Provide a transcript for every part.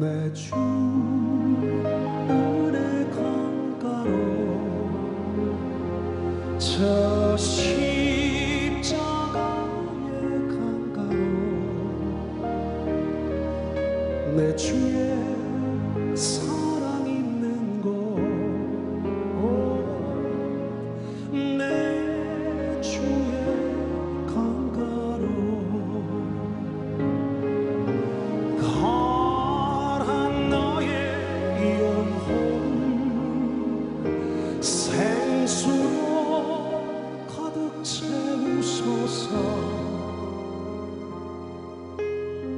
내 주 은혜 강가로 저 십자가의 강가로 내 주의 사랑 있는 곳 내 주의 강가로 가란 나의 영혼 생수로 가득 채우소서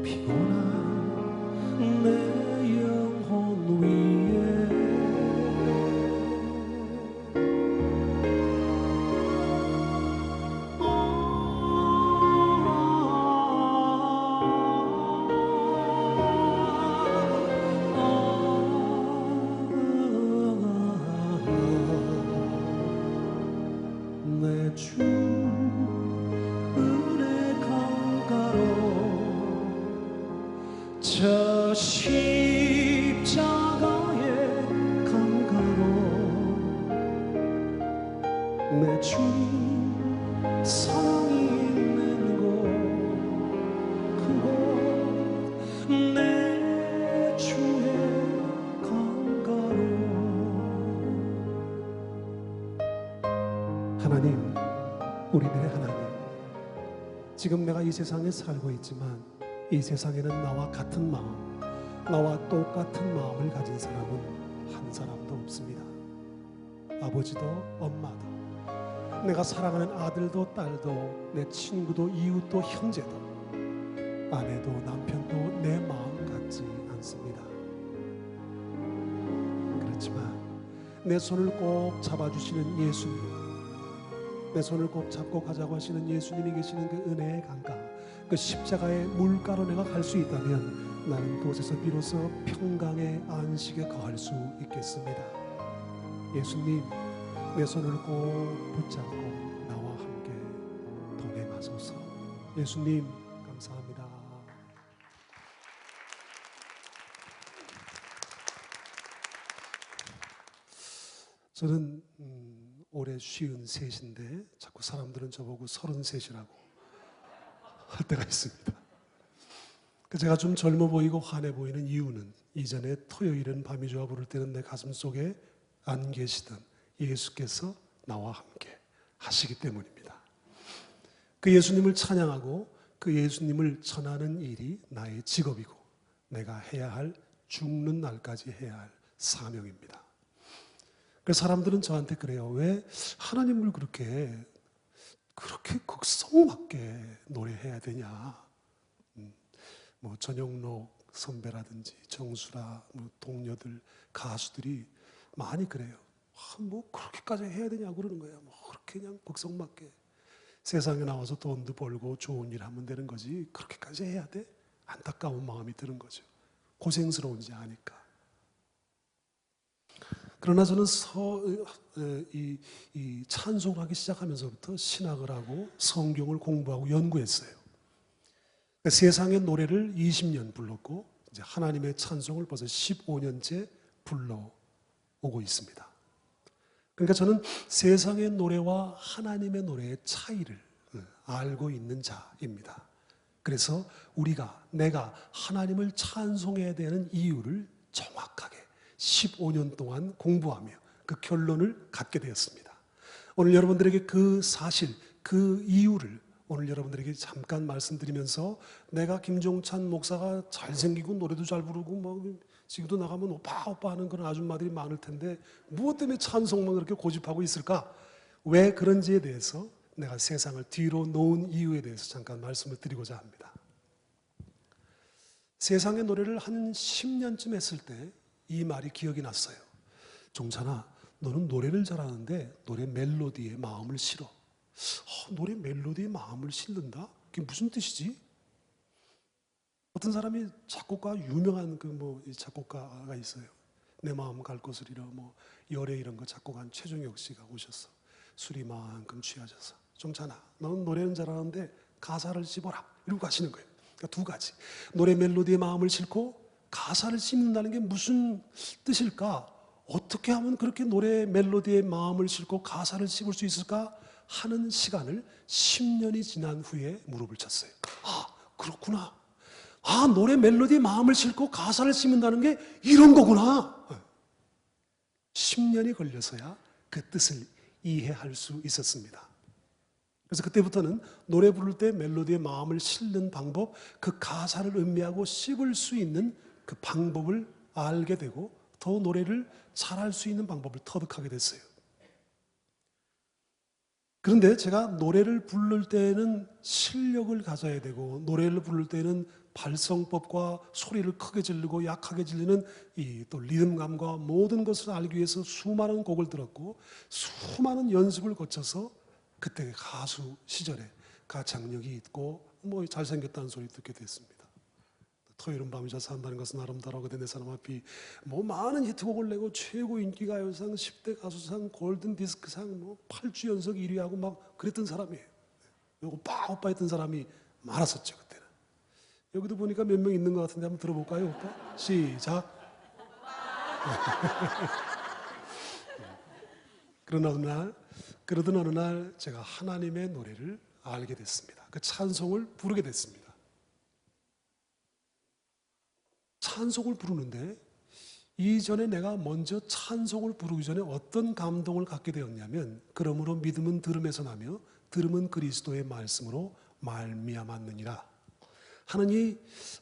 피곤한 내 영혼 위에 내 주 은혜 강가로 저 십자가의 강가로 내 주님 사랑이 있는 곳 그곳 내 주의 강가로 하나님, 우리들의 하나님, 지금 내가 이 세상에 살고 있지만 이 세상에는 나와 같은 마음, 나와 똑같은 마음을 가진 사람은 한 사람도 없습니다. 아버지도 엄마도 내가 사랑하는 아들도 딸도 내 친구도 이웃도 형제도 아내도 남편도 내 마음 같지 않습니다. 그렇지만 내 손을 꼭 잡아주시는 예수님, 내 손을 꼭 잡고 가자고 하시는 예수님이 계시는 그 은혜의 강가, 그 십자가의 물가로 내가 갈 수 있다면 나는 그곳에서 비로소 평강의 안식에 거할 수 있겠습니다. 예수님, 내 손을 꼭 붙잡고 나와 함께 동행하소서. 예수님, 감사합니다. 저는 올해 53인데 자꾸 사람들은 저보고 33이라고 할 때가 있습니다. 제가 좀 젊어 보이고 환해 보이는 이유는 이전에 토요일은 밤이 좋아 부를 때는 내 가슴 속에 안 계시던 예수께서 나와 함께 하시기 때문입니다. 그 예수님을 찬양하고 그 예수님을 전하는 일이 나의 직업이고 내가 해야 할, 죽는 날까지 해야 할 사명입니다. 그래서 사람들은 저한테 그래요. 왜 하나님을 그렇게 극성맞게 노래해야 되냐. 뭐 전영록 선배라든지 정수라 뭐 동료들 가수들이 많이 그래요. 뭐 그렇게까지 해야 되냐고 그러는 거예요. 뭐 그렇게 그냥 극성맞게 세상에 나와서 돈도 벌고 좋은 일 하면 되는 거지 그렇게까지 해야 돼? 안타까운 마음이 드는 거죠. 고생스러운지 아니까. 그러나 저는 이 찬송을 하기 시작하면서부터 신학을 하고 성경을 공부하고 연구했어요. 그러니까 세상의 노래를 20년 불렀고 이제 하나님의 찬송을 벌써 15년째 불러오고 있습니다. 그러니까 저는 세상의 노래와 하나님의 노래의 차이를 알고 있는 자입니다. 그래서 내가 하나님을 찬송해야 되는 이유를 정확하게 15년 동안 공부하며 그 결론을 갖게 되었습니다. 오늘 여러분들에게 그 사실, 그 이유를 오늘 여러분들에게 잠깐 말씀드리면서 내가 김종찬 목사가 잘생기고 노래도 잘 부르고 뭐 지금도 나가면 오빠 하는 그런 아줌마들이 많을 텐데 무엇 때문에 찬송만 그렇게 고집하고 있을까? 왜 그런지에 대해서 내가 세상을 뒤로 놓은 이유에 대해서 잠깐 말씀을 드리고자 합니다. 세상의 노래를 한 10년쯤 했을 때 이 말이 기억이 났어요. 종찬아, 너는 노래를 잘하는데 노래 멜로디에 마음을 실어. 노래 멜로디에 마음을 실는다? 그게 무슨 뜻이지? 어떤 사람이 유명한 작곡가가 있어요. 내 마음 갈 곳을 잃어, 열애 이런 거 작곡한 최종혁 씨가 오셔서 술이 만큼 취하셔서 종찬아, 너는 노래는 잘하는데 가사를 찝어라 이러고 가시는 거예요. 그러니까 두 가지. 노래 멜로디에 마음을 싣고 가사를 씹는다는 게 무슨 뜻일까? 어떻게 하면 그렇게 노래 멜로디에 마음을 싣고 가사를 씹을 수 있을까? 하는 시간을 10년이 지난 후에 무릎을 쳤어요. 아, 그렇구나. 아, 노래 멜로디에 마음을 싣고 가사를 씹는다는 게 이런 거구나. 10년이 걸려서야 그 뜻을 이해할 수 있었습니다. 그래서 그때부터는 노래 부를 때 멜로디에 마음을 싣는 방법, 그 가사를 음미하고 씹을 수 있는 그 방법을 알게 되고 더 노래를 잘할 수 있는 방법을 터득하게 됐어요. 그런데 제가 노래를 부를 때는 실력을 가져야 되고 노래를 부를 때는 발성법과 소리를 크게 지르고 약하게 지르는 이 또 리듬감과 모든 것을 알기 위해서 수많은 곡을 들었고 수많은 연습을 거쳐서 그때 가수 시절에 가창력이 있고 뭐 잘생겼다는 소리 듣게 됐습니다. 토요일은 밤이 자서 한다는 것은 아름다라고 된 내 사람 앞이 뭐 많은 히트곡을 내고 최고 인기가요상, 10대 가수상, 골든 디스크상 뭐 8주 연속 1위하고 막 그랬던 사람이에요. 오빠 했던 사람이 많았었죠 그때는. 여기도 보니까 몇 명 있는 것 같은데 한번 들어볼까요, 오빠? 시작. 그러던 어느 날 제가 하나님의 노래를 알게 됐습니다. 그 찬송을 부르게 됐습니다. 찬송을 부르는데 이전에 내가 먼저 찬송을 부르기 전에 어떤 감동을 갖게 되었냐면 그러므로 믿음은 들음에서 나며 들음은 그리스도의 말씀으로 말미암았느니라 하는 이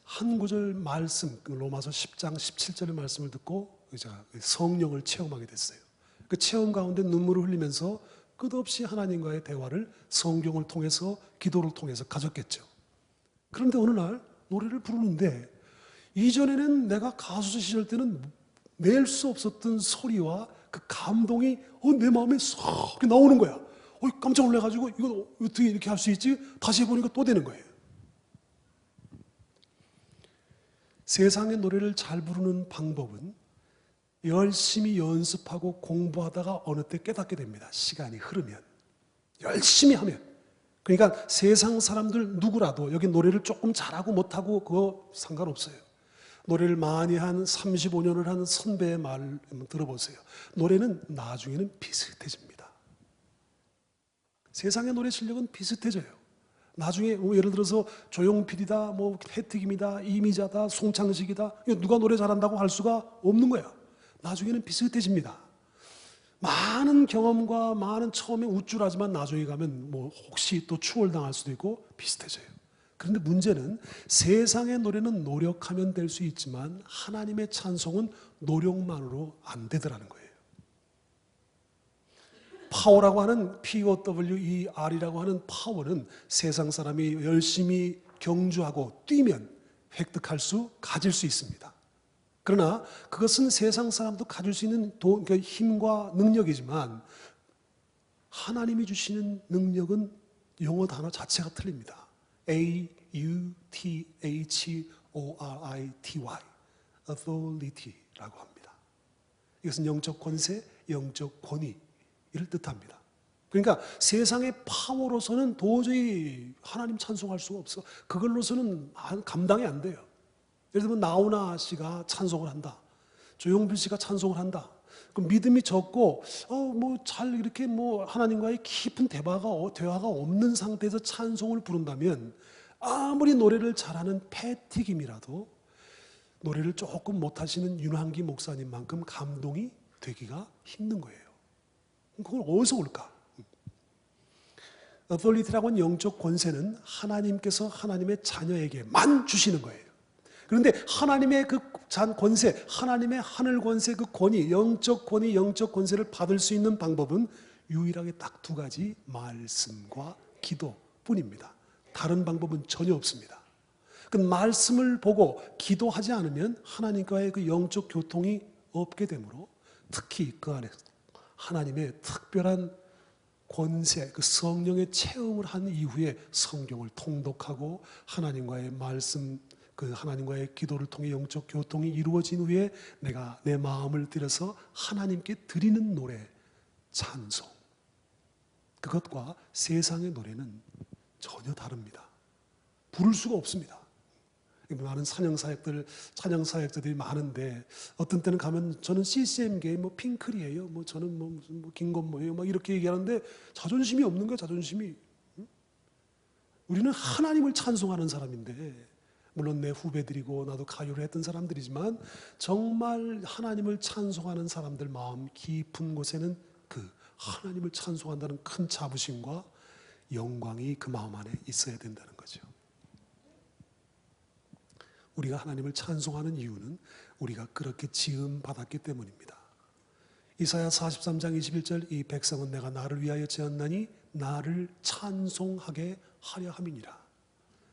한 구절 말씀, 로마서 10장 17절의 말씀을 듣고 제가 성령을 체험하게 됐어요. 그 체험 가운데 눈물을 흘리면서 끝없이 하나님과의 대화를 성경을 통해서 기도를 통해서 가졌겠죠. 그런데 어느 날 노래를 부르는데 이전에는 내가 가수 시절 때는 낼 수 없었던 소리와 그 감동이 내 마음에 쏙 나오는 거야. 깜짝 놀라가지고 이거 어떻게 이렇게 할 수 있지? 다시 해보니까 또 되는 거예요. 세상의 노래를 잘 부르는 방법은 열심히 연습하고 공부하다가 어느 때 깨닫게 됩니다. 시간이 흐르면. 열심히 하면. 그러니까 세상 사람들 누구라도 여기 노래를 조금 잘하고 못하고 그거 상관없어요. 노래를 많이 한 35년을 한 선배의 말을 들어보세요. 노래는 나중에는 비슷해집니다. 세상의 노래 실력은 비슷해져요. 나중에 예를 들어서 조용필이다, 뭐 혜택입니다, 이미자다, 송창식이다. 누가 노래 잘한다고 할 수가 없는 거야. 나중에는 비슷해집니다. 많은 경험과 많은 처음에 우쭐하지만 나중에 가면 뭐 혹시 또 추월당할 수도 있고 비슷해져요. 그런데 문제는 세상의 노래는 노력하면 될 수 있지만 하나님의 찬송은 노력만으로 안 되더라는 거예요. 파워라고 하는 POWER이라고 하는 파워는 세상 사람이 열심히 경주하고 뛰면 가질 수 있습니다. 그러나 그것은 세상 사람도 가질 수 있는 그러니까 힘과 능력이지만 하나님이 주시는 능력은 영어 단어 자체가 틀립니다. AUTHORITY, authority라고 합니다. 이것은 영적 권세, 영적 권위를 뜻합니다. 그러니까 세상의 파워로서는 도저히 하나님 찬송할 수가 없어. 그걸로서는 감당이 안 돼요. 예를 들면 나훈아 씨가 찬송을 한다. 조용필 씨가 찬송을 한다. 그럼 믿음이 적고 뭐 잘 이렇게 뭐 하나님과의 깊은 대화가 없는 상태에서 찬송을 부른다면 아무리 노래를 잘하는 패티김이라도 노래를 조금 못하시는 윤환기 목사님만큼 감동이 되기가 힘든 거예요. 그걸 어디서 올까? authority라고 하는 영적 권세는 하나님께서 하나님의 자녀에게만 주시는 거예요. 그런데 하나님의 그 권세, 하나님의 하늘 권세, 그 권위, 영적 권세를 받을 수 있는 방법은 유일하게 딱 두 가지, 말씀과 기도뿐입니다. 다른 방법은 전혀 없습니다. 그 말씀을 보고 기도하지 않으면 하나님과의 그 영적 교통이 없게 되므로 특히 그 안에 하나님의 특별한 권세, 그 성령의 체험을 한 이후에 성경을 통독하고 하나님과의 말씀, 그 하나님과의 기도를 통해 영적 교통이 이루어진 후에 내가 내 마음을 들여서 하나님께 드리는 노래, 찬송. 그것과 세상의 노래는 전혀 다릅니다. 부를 수가 없습니다. 많은 찬양사역자들이 많은데 어떤 때는 가면 저는 CCM계의 뭐 핑클이에요. 뭐 저는 뭐 무슨 뭐 김건모예요. 막 이렇게 얘기하는데 자존심이 없는 거야, 자존심이. 우리는 하나님을 찬송하는 사람인데, 물론 내 후배들이고 나도 가요를 했던 사람들이지만 정말 하나님을 찬송하는 사람들 마음 깊은 곳에는 그 하나님을 찬송한다는 큰 자부심과 영광이 그 마음 안에 있어야 된다는 거죠. 우리가 하나님을 찬송하는 이유는 우리가 그렇게 지음 받았기 때문입니다. 이사야 43장 21절 이 백성은 내가 나를 위하여 지었나니 나를 찬송하게 하려 함이니라.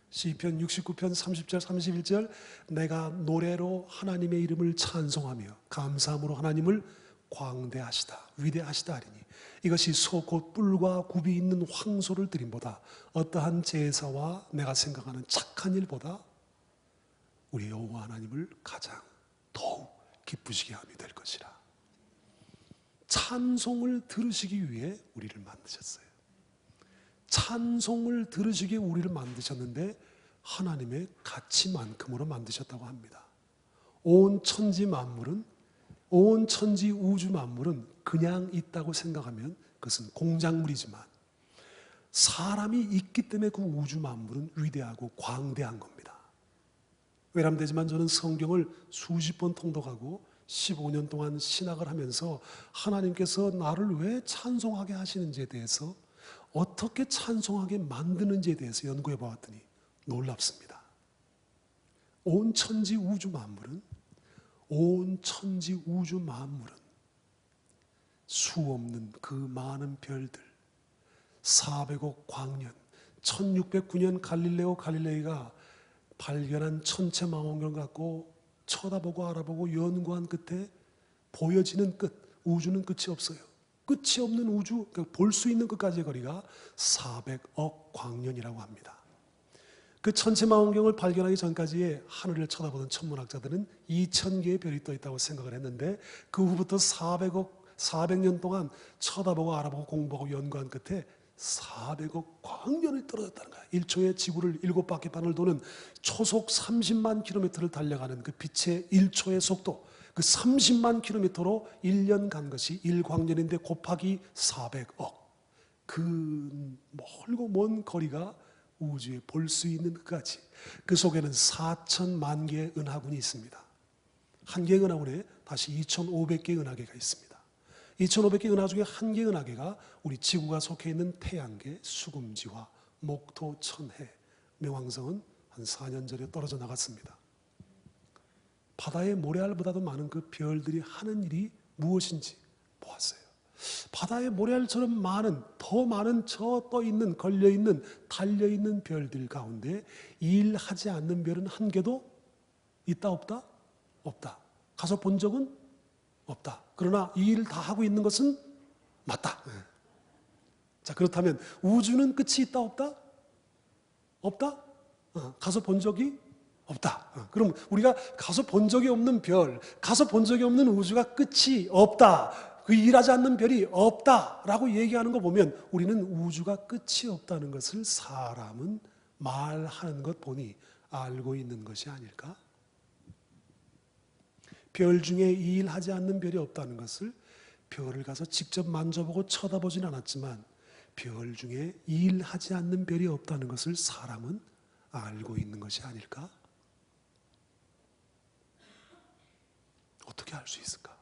시편 69편 30절 31절 내가 노래로 하나님의 이름을 찬송하며 감사함으로 하나님을 광대하시다 위대하시다 하리니 이것이 소 곧 뿔과 굽이 있는 황소를 드림보다 어떠한 제사와 내가 생각하는 착한 일보다 우리 여호와 하나님을 가장 더욱 기쁘시게 함이 될 것이라. 찬송을 들으시기 위해 우리를 만드셨어요. 찬송을 들으시기에 우리를 만드셨는데 하나님의 가치만큼으로 만드셨다고 합니다. 온 천지 만물은, 온 천지 우주 만물은 그냥 있다고 생각하면 그것은 공작물이지만 사람이 있기 때문에 그 우주 만물은 위대하고 광대한 겁니다. 외람되지만 저는 성경을 수십 번 통독하고 15년 동안 신학을 하면서 하나님께서 나를 왜 찬송하게 하시는지에 대해서, 어떻게 찬송하게 만드는지에 대해서 연구해 보았더니 놀랍습니다. 온 천지 우주 만물은, 온 천지 우주 만물은 수 없는 그 많은 별들, 400억 광년, 1609년 갈릴레오 갈릴레이가 발견한 천체망원경을 갖고 쳐다보고 알아보고 연구한 끝에 보여지는 끝, 우주는 끝이 없어요. 끝이 없는 우주, 볼 수 있는 끝까지의 거리가 400억 광년이라고 합니다. 그 천체망원경을 발견하기 전까지의 하늘을 쳐다보던 천문학자들은 2000개의 별이 떠 있다고 생각을 했는데 그 후부터 400년 동안 쳐다보고 알아보고 공부하고 연구한 끝에 400억 광년이 떨어졌다는 거야. 1초에 지구를 7바퀴반을 도는 초속 30만 킬로미터를 달려가는 그 빛의 1초의 속도, 그 30만 킬로미터로 1년 간 것이 1광년인데 곱하기 400억. 그 멀고 먼 거리가 우주에 볼 수 있는 것까지. 그 속에는 4천만 개의 은하군이 있습니다. 한 개의 은하군에 다시 2,500개의 은하계가 있습니다. 2,500개 은하 중에 한 개의 은하계가 우리 지구가 속해 있는 태양계, 수금지화, 목토, 천해, 명왕성은 한 4년 전에 떨어져 나갔습니다. 바다의 모래알보다도 많은 그 별들이 하는 일이 무엇인지 보았어요. 바다의 모래알처럼 많은, 더 많은 저 떠있는, 걸려있는, 달려있는 별들 가운데 일하지 않는 별은 한 개도 있다 없다? 없다. 가서 본 적은 없다. 그러나 이 일을 다 하고 있는 것은 맞다. 자, 그렇다면 우주는 끝이 있다 없다? 없다? 가서 본 적이 없다. 그럼 우리가 가서 본 적이 없는 별, 가서 본 적이 없는 우주가 끝이 없다. 그 일하지 않는 별이 없다라고 얘기하는 거 보면 우리는 우주가 끝이 없다는 것을 사람은 말하는 것 보니 알고 있는 것이 아닐까? 별 중에 이 일하지 않는 별이 없다는 것을 별을 가서 직접 만져보고 쳐다보진 않았지만 별 중에 이 일하지 않는 별이 없다는 것을 사람은 알고 있는 것이 아닐까? 어떻게 알 수 있을까?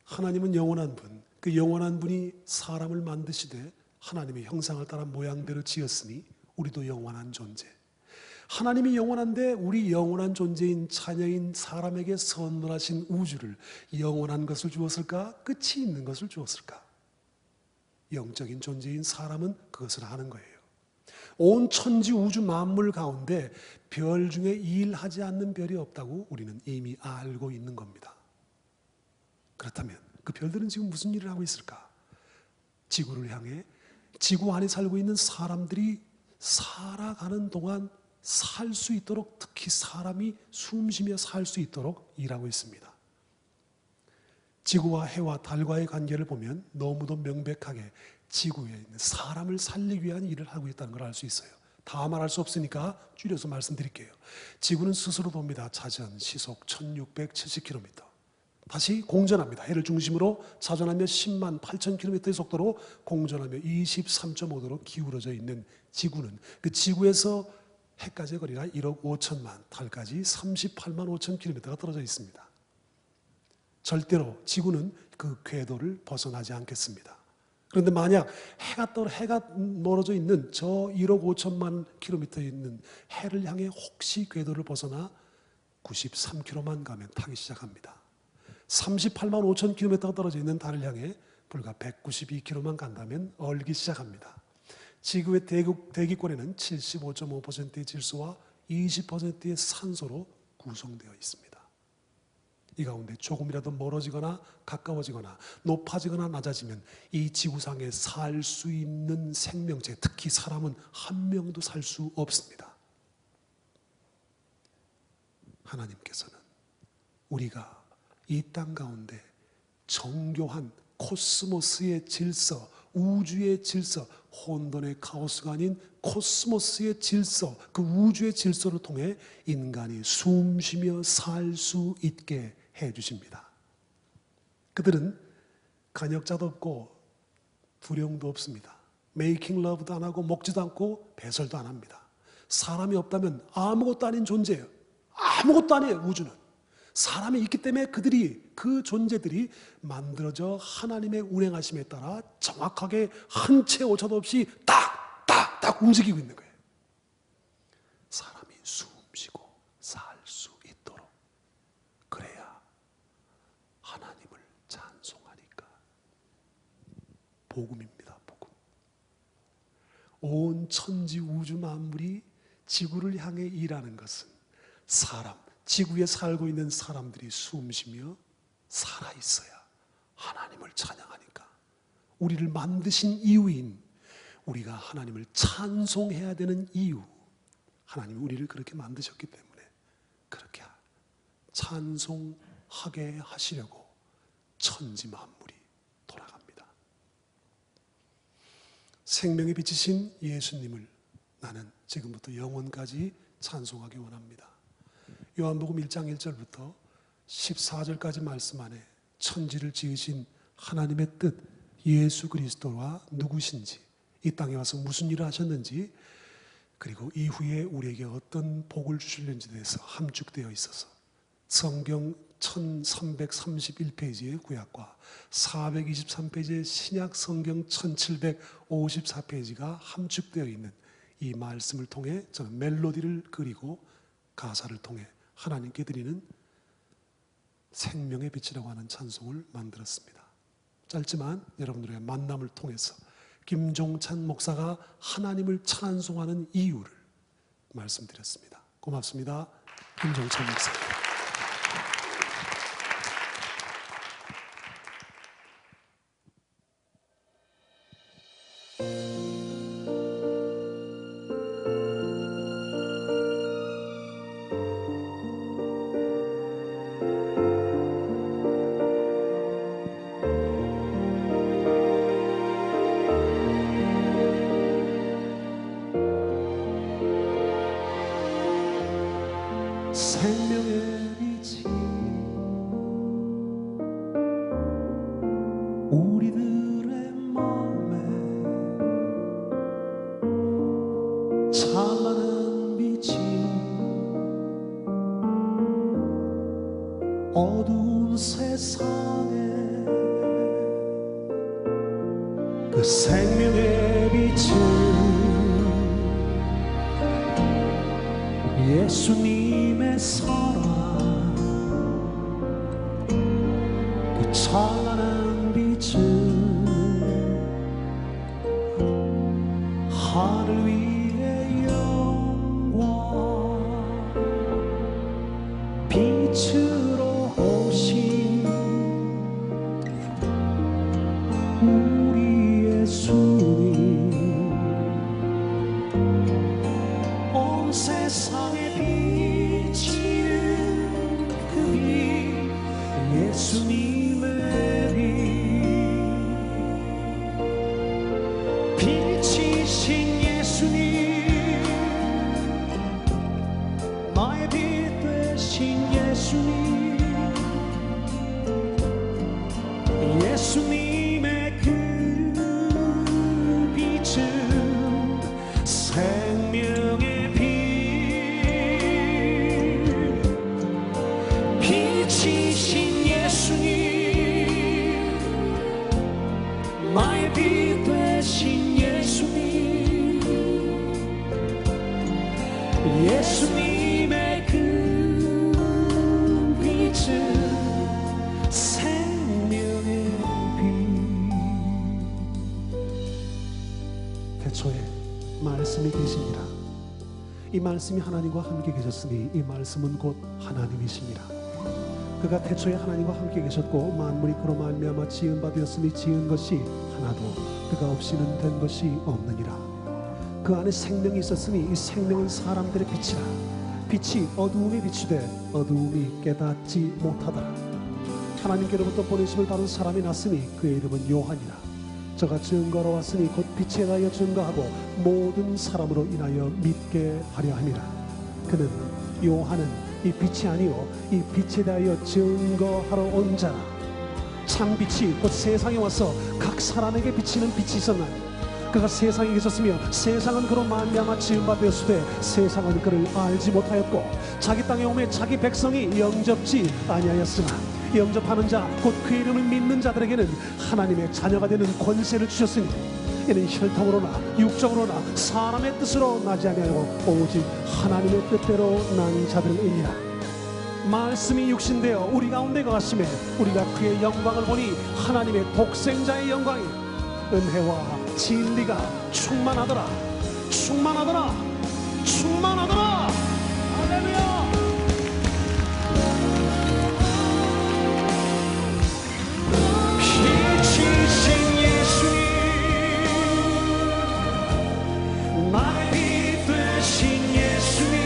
하나님은 영원한 분, 그 영원한 분이 사람을 만드시되 하나님의 형상을 따라 모양대로 지었으니 우리도 영원한 존재. 하나님이 영원한데 우리 영원한 존재인 자녀인 사람에게 선물하신 우주를 영원한 것을 주었을까? 끝이 있는 것을 주었을까? 영적인 존재인 사람은 그것을 아는 거예요. 온 천지 우주 만물 가운데 별 중에 일하지 않는 별이 없다고 우리는 이미 알고 있는 겁니다. 그렇다면 그 별들은 지금 무슨 일을 하고 있을까? 지구를 향해 지구 안에 살고 있는 사람들이 살아가는 동안 살 수 있도록, 특히 사람이 숨쉬며 살 수 있도록 일하고 있습니다. 지구와 해와 달과의 관계를 보면 너무도 명백하게 지구에 있는 사람을 살리기 위한 일을 하고 있다는 걸 알 수 있어요. 다 말할 수 없으니까 줄여서 말씀드릴게요. 지구는 스스로 돕니다. 자전 시속 1670km. 다시 공전합니다. 해를 중심으로 자전하며 10만 8천 km의 속도로 공전하며 23.5도로 기울어져 있는 지구는, 그 지구에서 해까지의 거리가 1억 5천만, 달까지 38만 5천 km가 떨어져 있습니다. 절대로 지구는 그 궤도를 벗어나지 않겠습니다. 그런데 만약 해가 멀어져 있는 저 1억 5천만 킬로미터에 있는 해를 향해 혹시 궤도를 벗어나 93km만 가면 타기 시작합니다. 38만 5천 킬로미터가 떨어져 있는 달을 향해 불과 192km만 간다면 얼기 시작합니다. 지구의 대기권에는 75.5%의 질소와 20%의 산소로 구성되어 있습니다. 이 가운데 조금이라도 멀어지거나 가까워지거나 높아지거나 낮아지면 이 지구상에 살 수 있는 생명체, 특히 사람은 한 명도 살 수 없습니다. 하나님께서는 우리가 이 땅 가운데 정교한 코스모스의 질서, 우주의 질서, 혼돈의 카오스가 아닌 코스모스의 질서, 그 우주의 질서를 통해 인간이 숨쉬며 살 수 있게 해주십니다. 그들은 간역자도 없고 불용도 없습니다. 메이킹 러브도 안 하고 먹지도 않고 배설도 안 합니다. 사람이 없다면 아무것도 아닌 존재예요. 아무것도 아니에요. 우주는 사람이 있기 때문에 그 존재들이 만들어져 하나님의 운행하심에 따라 정확하게 한 채 오차도 없이 딱 움직이고 있는 거예요. 사람이 숨쉬고 살 수 있도록, 그래야 하나님을 찬송하니까. 복음입니다. 복음. 온 천지 우주 만물이 지구를 향해 일하는 것은 지구에 살고 있는 사람들이 숨쉬며 살아있어야 하나님을 찬양하니까. 우리를 만드신 이유인, 우리가 하나님을 찬송해야 되는 이유, 하나님이 우리를 그렇게 만드셨기 때문에 그렇게 찬송하게 하시려고 천지 만물이 돌아갑니다. 생명의 빛이신 예수님을 나는 지금부터 영원까지 찬송하기 원합니다. 요한복음 1장 1절부터 14절까지 말씀 안에 천지를 지으신 하나님의 뜻, 예수 그리스도가 누구신지, 이 땅에 와서 무슨 일을 하셨는지, 그리고 이후에 우리에게 어떤 복을 주실는지에 대해서 함축되어 있어서 성경 1331페이지의 구약과 423페이지의 신약 성경 1754페이지가 함축되어 있는 이 말씀을 통해 저는 멜로디를 그리고 가사를 통해 하나님께 드리는 생명의 빛이라고 하는 찬송을 만들었습니다. 짧지만 여러분들의 만남을 통해서 김종찬 목사가 하나님을 찬송하는 이유를 말씀드렸습니다. 고맙습니다. 김종찬 목사입니다. 생명의 빛이 우리들의 마음에 찬란한 빛이 어두운 세상에 그 생명의 빛을 예수님의 사랑, 그 찬란한 빛을 하늘 위의 영광, 빛으로 오신 우리 예수님, 온 세상에 비치는 그 빛, 예수님의 빛, 빛이신 예수님, 예수님의 그 빛은 생명의 빛, 빛이신 예수님, 나의 빛 되신 예수님, 예수님의 그 빛은 태초에 말씀이 계십니다. 이 말씀이 하나님과 함께 계셨으니 이 말씀은 곧 하나님이십니다. 그가 태초에 하나님과 함께 계셨고 만물이 그로 말미암아 지은 바 되었으니 지은 것이 하나도 그가 없이는 된 것이 없느니라. 그 안에 생명이 있었으니 이 생명은 사람들의 빛이라. 빛이 어두움에 비추되 어두움이 깨닫지 못하더라. 하나님께로부터 보내심을 받은 사람이 났으니 그의 이름은 요한이라. 저가 증거로 왔으니 곧 빛에 대하여 증거하고 모든 사람으로 인하여 믿게 하려 함이라. 그는 요한은 이 빛이 아니요 이 빛에 대하여 증거하러 온 자라. 참 빛이 곧 세상에 와서 각 사람에게 비치는 빛이 있었나니 그가 세상에 계셨으며 세상은 그로 말미암아 지은 바 되었으되 세상은 그를 알지 못하였고 자기 땅에 오매 자기 백성이 영접지 아니하였으나 영접하는 자 곧 그 이름을 믿는 자들에게는 하나님의 자녀가 되는 권세를 주셨으니 이는 혈통으로나 육적으로나 사람의 뜻으로 나지 아니하고 오직 하나님의 뜻대로 난 자들이니라. 말씀이 육신되어 우리 가운데 거하심에 우리가 그의 영광을 보니 하나님의 독생자의 영광이 은혜와 진리가 충만하더라. 충만하더라. 충만하더라. 할렐루야. 빛이신 예수님, 나의 빛 되신 예수님,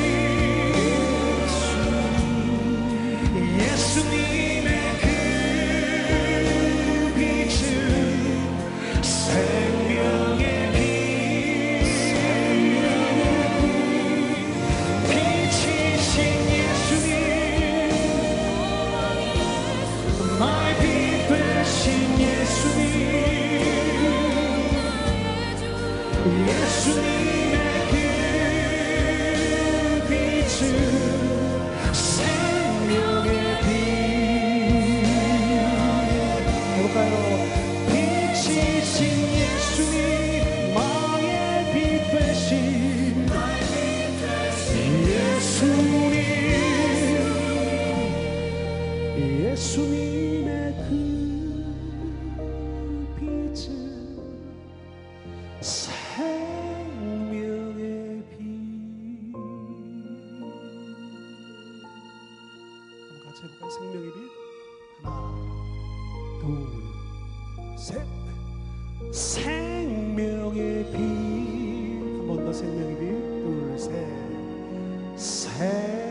예수님의 그 빛은 생명의 빛, 빛이신 예수님, 나의 빛 되신 예수님, 예수님의 그 빛은 생명의 빛. 해볼까요? 빛이신 예수님, 나의 빛 되신 예수님, 예수님의 그 빛은 생명의 빛. 한번 같이 해볼까요? 생명의 빛. 하나, 둘, 셋. 생명의 빛. 한 번 더 생명의 빛. 둘, 셋.